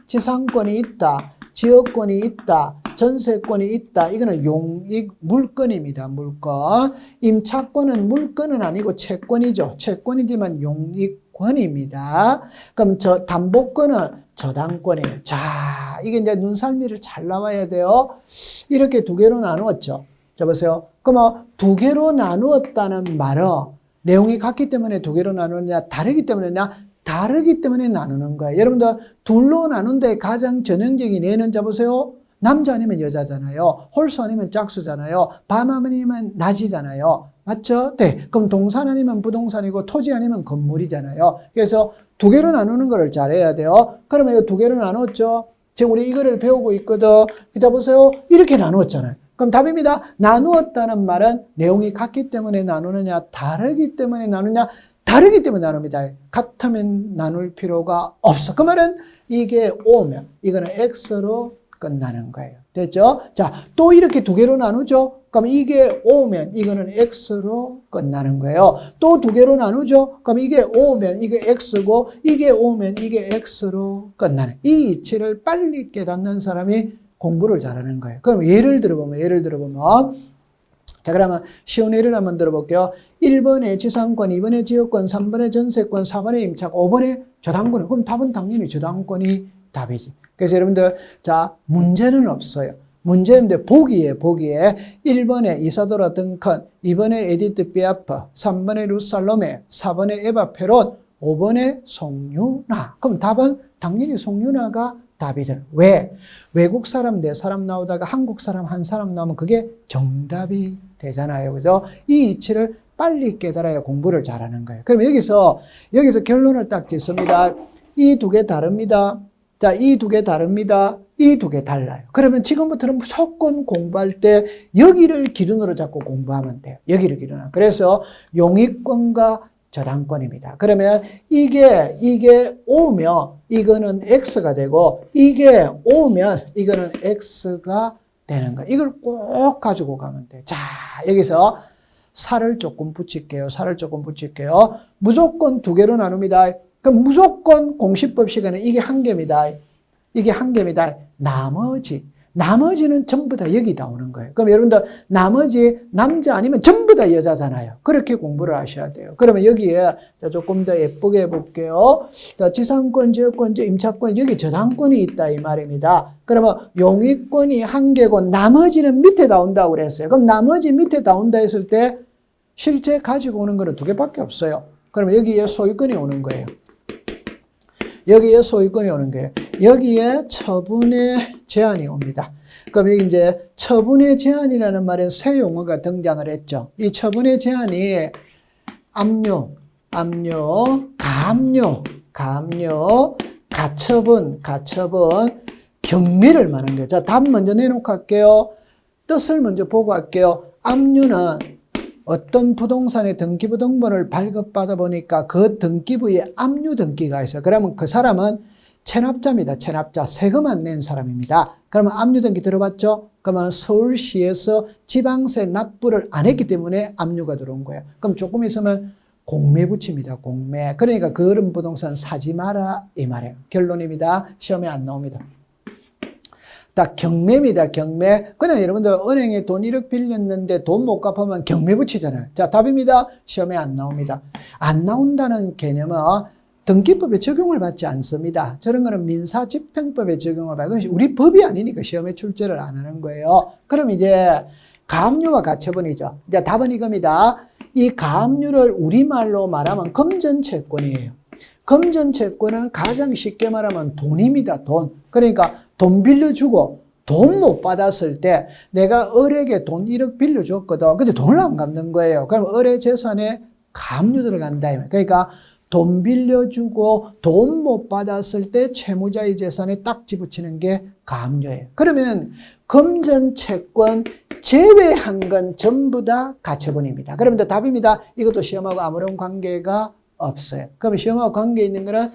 지상권이 있다. 지역권이 있다. 전세권이 있다. 이거는 용익 물권입니다. 물권. 임차권은 물권은 아니고 채권이죠. 채권이지만 용익권입니다. 그럼 저 담보권은 저당권이에요. 자, 이게 이제 눈살미를 잘 나와야 돼요. 이렇게 2개로 나누었죠. 자, 보세요. 그러면 2개로 나누었다는 말은 내용이 같기 때문에 2개로 나누느냐, 다르기 때문에냐? 다르기 때문에 나누는 거예요. 여러분들 둘로 나눈데 가장 전형적인 예는 잡으세요. 남자 아니면 여자잖아요. 홀수 아니면 짝수잖아요. 밤 아니면 낮이잖아요. 맞죠? 네. 그럼 동산 아니면 부동산이고 토지 아니면 건물이잖아요. 그래서 2개로 나누는 거를 잘해야 돼요. 그러면 이거 2개로 나눴죠? 지금 우리 이거를 배우고 있거든. 자, 보세요. 이렇게 나누었잖아요. 그럼 답입니다. 나누었다는 말은 내용이 같기 때문에 나누느냐, 다르기 때문에 나누냐, 다르기 때문에 나눕니다. 같으면 나눌 필요가 없어. 그 말은 이게 O면 이거는 X로 끝나는 거예요. 됐죠? 자, 또 이렇게 두 개로 나누죠? 그럼 이게 5면 이거는 X로 끝나는 거예요. 또 두 개로 나누죠? 그럼 이게 5면 이게 X고 이게 5면 이게 X로 끝나는. 이 이치를 빨리 깨닫는 사람이 공부를 잘하는 거예요. 그럼 예를 들어보면 자, 그러면 쉬운 예를 한번 들어볼게요. 1번에 지상권, 2번에 지역권, 3번에 전세권, 4번에 임차권, 5번에 저당권. 그럼 답은 당연히 저당권이 답이지. 그래서 여러분들, 자, 문제는 없어요. 문제인데 보기에 1번에 이사도라 덩컨, 2번에 에디트 피아프, 3번에 루살로메, 4번에 에바 페론, 5번에 송유나. 그럼 답은 당연히 송유나가 답이들. 왜? 외국 사람 4사람 나오다가 한국 사람 1사람 나오면 그게 정답이 되잖아요. 그죠? 이 이치를 빨리 깨달아야 공부를 잘하는 거예요. 그럼 여기서 결론을 딱 짓습니다. 이 두 개 다릅니다. 자, 이 두 개 다릅니다. 이 두 개 달라요. 그러면 지금부터는 무조건 공부할 때 여기를 기준으로 잡고 공부하면 돼요. 여기를 기준으로. 그래서 용익권과 저당권입니다. 그러면 이게 오면 이거는 X가 되고 이게 오면 이거는 X가 되는 거예요. 이걸 꼭 가지고 가면 돼요. 자, 여기서 살을 조금 붙일게요. 무조건 두 개로 나눕니다. 그럼 무조건 공시법 시간에 이게 한 개입니다. 나머지는 전부 다 여기 나오는 거예요. 그럼 여러분들 나머지 남자 아니면 전부 다 여자잖아요. 그렇게 공부를 하셔야 돼요. 그러면 여기에 조금 더 예쁘게 해볼게요. 자, 지상권, 지역권, 임차권, 여기 저당권이 있다 이 말입니다. 그러면 용익권이 한 개고 나머지는 밑에 나온다고 그랬어요. 그럼 나머지 밑에 나온다 했을 때 실제 가지고 오는 거는 두 개밖에 없어요. 그러면 여기에 소유권이 오는 거예요. 여기에 처분의 제한이 옵니다. 그럼 여기 이제 처분의 제한이라는 말에 새 용어가 등장을 했죠. 이 처분의 제한이 압류, 가압류, 가처분, 경미를 말하는 거예요. 자, 답 먼저 내놓고 할게요. 뜻을 먼저 보고 할게요. 압류는 어떤 부동산의 등기부 등본을 발급받아 보니까 그 등기부에 압류 등기가 있어요. 그러면 그 사람은 체납자입니다. 체납자. 세금 안 낸 사람입니다. 그러면 압류 등기 들어봤죠? 그러면 서울시에서 지방세 납부를 안 했기 때문에 압류가 들어온 거예요. 그럼 조금 있으면 공매 붙입니다. 공매. 그러니까 그런 부동산 사지 마라 이 말이에요. 결론입니다. 시험에 안 나옵니다. 다 경매입니다. 경매. 그냥 여러분들 은행에 돈 1억 빌렸는데 돈 못 갚으면 경매 붙이잖아요. 자, 답입니다. 시험에 안 나옵니다. 안 나온다는 개념은 등기법에 적용을 받지 않습니다. 저런 거는 민사집행법에 적용을 받고 우리 법이 아니니까 시험에 출제를 안 하는 거예요. 그럼 이제 가압류와 가처분이죠. 이제 답은 이겁니다. 이 가압류를 우리말로 말하면 금전채권이에요. 금전채권은 가장 쉽게 말하면 돈입니다. 돈. 그러니까 돈 빌려주고 돈 못 받았을 때 내가 을에게 돈 1억 빌려줬거든. 근데 돈을 안 갚는 거예요. 그럼 을의 재산에 가압류 들어간다. 그러니까 돈 빌려주고 돈 못 받았을 때 채무자의 재산에 딱 집어치는 게 가압류예요. 그러면 금전채권 제외한 건 전부 다 가처분입니다. 그러면 답입니다. 이것도 시험하고 아무런 관계가 없어요. 그러면 시험하고 관계 있는 거는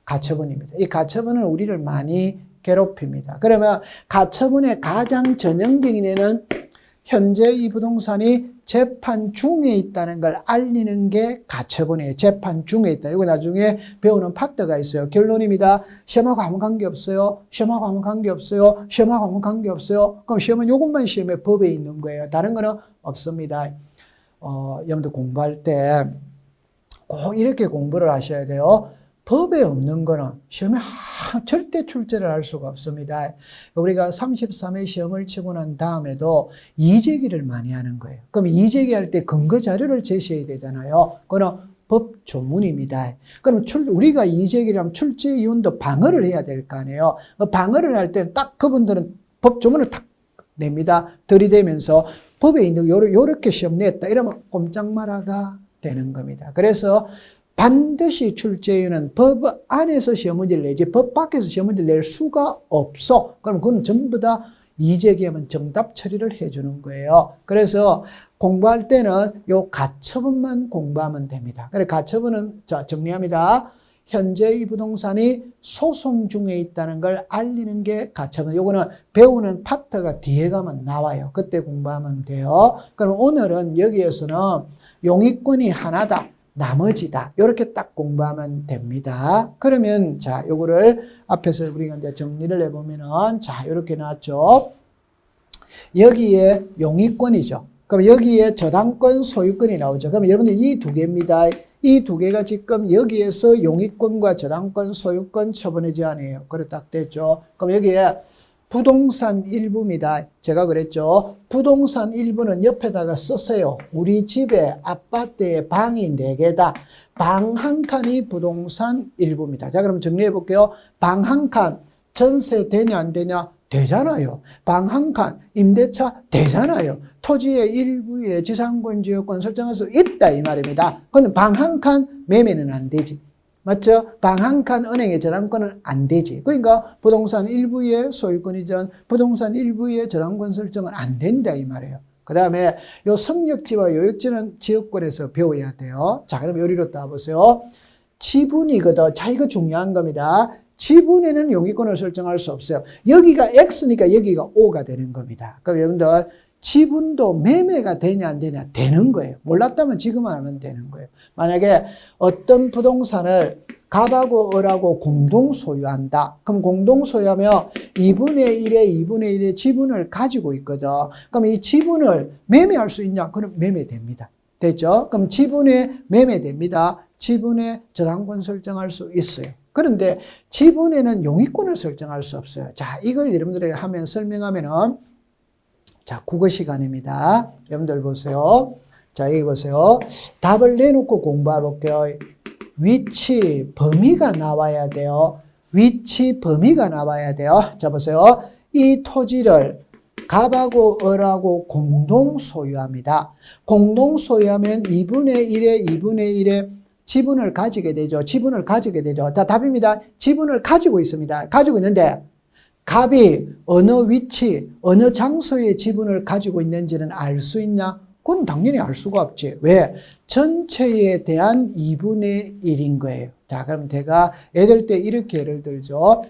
가처분입니다. 이 가처분은 우리를 많이 괴롭힙니다. 그러면 가처분의 가장 전형적인 예는 현재 이 부동산이 재판 중에 있다는 걸 알리는 게 가처분이에요. 재판 중에 있다. 이거 나중에 배우는 파트가 있어요. 결론입니다. 시험하고 아무 관계 없어요. 그럼 시험은 이것만 시험에 법에 있는 거예요. 다른 거는 없습니다. 여러분들 공부할 때 꼭 이렇게 공부를 하셔야 돼요. 법에 없는 거는 시험에 절대 출제를 할 수가 없습니다. 우리가 33회 시험을 치고 난 다음에도 이재기를 많이 하는 거예요. 그럼 이재기할 때 근거 자료를 제시해야 되잖아요. 그거는 법 조문입니다. 그럼 우리가 이재기를 하면 출제 이윤도 방어를 해야 될 거 아니에요. 방어를 할 때 딱 그분들은 법 조문을 딱 냅니다. 들이대면서 법에 있는 요렇게 시험 냈다. 이러면 꼼짝 말아가 되는 겁니다. 그래서 반드시 출제위원은 법 안에서 시험 문제를 내지 법 밖에서 시험 문제를 낼 수가 없어. 그럼 그건 전부 다 이재기하면 정답 처리를 해주는 거예요. 그래서 공부할 때는 요 가처분만 공부하면 됩니다. 그래서 가처분은 자 정리합니다. 현재 이 부동산이 소송 중에 있다는 걸 알리는 게 가처분. 요거는 배우는 파트가 뒤에 가면 나와요. 그때 공부하면 돼요. 그럼 오늘은 여기에서는 용익권이 하나다, 나머지다. 이렇게 딱 공부하면 됩니다. 그러면 자, 요거를 앞에서 우리가 이제 정리를 해보면은 자, 이렇게 나왔죠. 여기에 용익권이죠. 그럼 여기에 저당권, 소유권이 나오죠. 그럼 여러분들 이 두 개입니다. 이 두 개가 지금 여기에서 용익권과 저당권, 소유권 처분의 제한이에요. 그래 딱 됐죠. 그럼 여기에 부동산 일부입니다. 제가 그랬죠. 부동산 일부는 옆에다가 쓰세요. 우리 집에 아파트에 방이 4개다. 방 한 칸이 부동산 일부입니다. 자, 그럼 정리해 볼게요. 방 한 칸 전세 되냐 안 되냐? 되잖아요. 방 한 칸 임대차 되잖아요. 토지의 일부에 지상권, 지역권 설정할 수 있다 이 말입니다. 그런데 방 한 칸 매매는 안 되지. 맞죠? 방 한 칸 은행의 저당권은 안 되지. 그러니까 부동산 일부의 소유권 이전, 부동산 일부의 저당권 설정은 안 된다 이 말이에요. 그 다음에 요 성역지와 요역지는 지역권에서 배워야 돼요. 자, 그럼 요리로 따보세요. 지분이거든. 자, 이거 중요한 겁니다. 지분에는 용익권을 설정할 수 없어요. 여기가 X니까 여기가 O가 되는 겁니다. 그럼 여러분들 지분도 매매가 되냐 안 되냐 되는 거예요. 몰랐다면 지금 하면 되는 거예요. 만약에 어떤 부동산을 갑하고 을하고 공동 소유한다. 그럼 공동 소유하면 2분의 1의 2분의 1의 지분을 가지고 있거든. 그럼 이 지분을 매매할 수 있냐? 그럼 매매됩니다. 됐죠? 그럼 지분에 매매됩니다. 지분에 저당권 설정할 수 있어요. 그런데 지분에는 용익권을 설정할 수 없어요. 자, 이걸 여러분들에게 하면 설명하면은 자, 국어 시간입니다. 여러분들 보세요. 자, 여기 보세요. 답을 내놓고 공부해 볼게요. 위치, 범위가 나와야 돼요. 위치, 범위가 나와야 돼요. 자, 보세요. 이 토지를 갑하고 을하고 공동 소유합니다. 공동 소유하면 2분의 1에 2분의 1에 지분을 가지게 되죠. 지분을 가지게 되죠. 자, 답입니다. 지분을 가지고 있습니다. 가지고 있는데 갑이 어느 위치, 어느 장소에 지분을 가지고 있는지는 알 수 있냐? 그건 당연히 알 수가 없지. 왜? 전체에 대한 2분의 1인 거예요. 자, 그럼 제가 애들 때 이렇게 예를 들죠.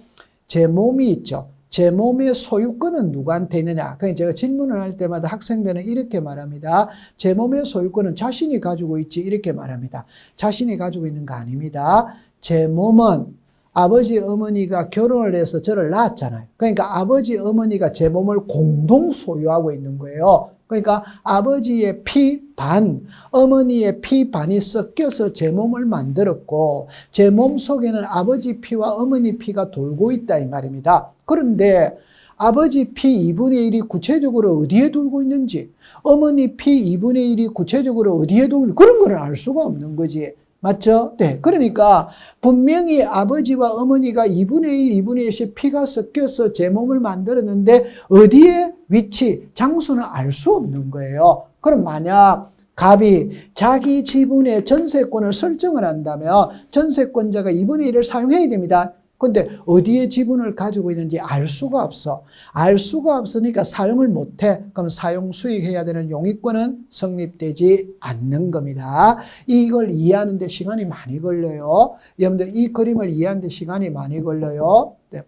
제 몸이 있죠. 제 몸의 소유권은 누구한테 있느냐? 그러니까 제가 질문을 할 때마다 학생들은 이렇게 말합니다. 제 몸의 소유권은 자신이 가지고 있지 이렇게 말합니다. 자신이 가지고 있는 거 아닙니다. 제 몸은 아버지, 어머니가 결혼을 해서 저를 낳았잖아요. 그러니까 아버지, 어머니가 제 몸을 공동 소유하고 있는 거예요. 그러니까 아버지의 피 반, 어머니의 피 반이 섞여서 제 몸을 만들었고 제 몸 속에는 아버지 피와 어머니 피가 돌고 있다 이 말입니다. 그런데 아버지 피 2분의 1이 구체적으로 어디에 돌고 있는지, 어머니 피 2분의 1이 구체적으로 어디에 돌고 있는지 그런 걸 알 수가 없는 거지. 맞죠? 네. 그러니까 분명히 아버지와 어머니가 2분의 1, 2분의 1씩 피가 섞여서 제 몸을 만들었는데 어디에 위치, 장소는 알 수 없는 거예요. 그럼 만약 갑이 자기 지분의 전세권을 설정을 한다면 전세권자가 2분의 1을 사용해야 됩니다. 근데 어디에 지분을 가지고 있는지 알 수가 없어. 알 수가 없으니까 사용을 못해. 그럼 사용 수익해야 되는 용익권은 성립되지 않는 겁니다. 이걸 이해하는 데 시간이 많이 걸려요. 여러분들 이 그림을 이해하는 데 시간이 많이 걸려요. 네.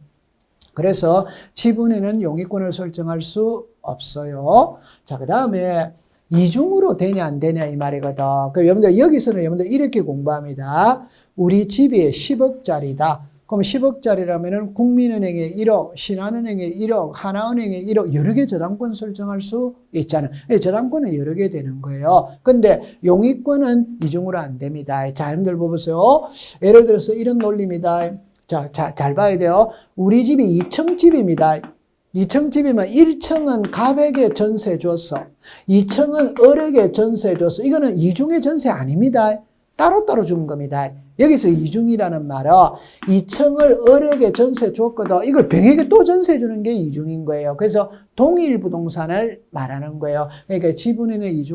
그래서 지분에는 용익권을 설정할 수 없어요. 자, 그 다음에 이중으로 되냐 안 되냐 이 말이거든. 그럼 여러분들 여기서는 여러분들 이렇게 공부합니다. 우리 집이 10억짜리다. 그럼 10억짜리라면은 국민은행에 1억, 신한은행에 1억, 하나은행에 1억 여러 개 저당권 설정할 수 있잖아요. 저당권은 여러 개 되는 거예요. 근데 용익권은 이중으로 안 됩니다. 자, 여러분들 보세요. 예를 들어서 이런 논리입니다. 자, 잘 봐야 돼요. 우리 집이 2층 집입니다. 2층 집이면 1층은 갑에게 전세 줬어. 2층은 을에게 전세 줬어. 이거는 이중의 전세 아닙니다. 따로따로 준 겁니다. 여기서 이중이라는 말은 2층을 을에게 전세 줬거든. 이걸 병에게 또 전세 주는 게 이중인 거예요. 그래서 동일 부동산을 말하는 거예요. 그러니까 지분에는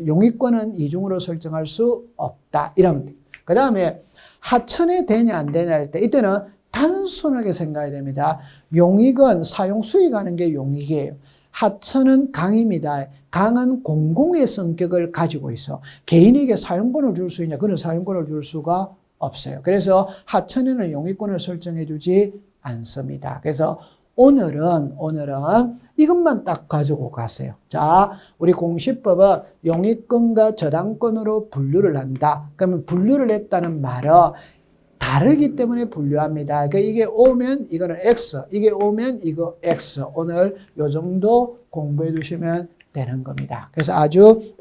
용익권은 이중으로 설정할 수 없다. 이러면 돼. 그 다음에 하천에 되냐 안 되냐 할 때 이때는 단순하게 생각해야 됩니다. 용익은 사용 수익하는 게 용익이에요. 하천은 강입니다. 강은 공공의 성격을 가지고 있어. 개인에게 사용권을 줄 수 있냐? 그런 사용권을 줄 수가 없어요. 그래서 하천에는 용익권을 설정해 주지 않습니다. 그래서 오늘은 이것만 딱 가지고 가세요. 자, 우리 공시법은 용익권과 저당권으로 분류를 한다. 그러면 분류를 했다는 말은 다르기 때문에 분류합니다. 그러니까 이게 오면 이거는 X, 이게 오면 이거 X. 오늘 요 정도 공부해 두시면 되는 겁니다. 그래서 아주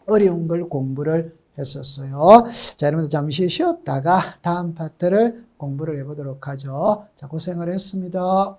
어려운 걸 공부를 했었어요. 자, 여러분들 잠시 쉬었다가 다음 파트를 공부를 해보도록 하죠. 자, 고생을 했습니다.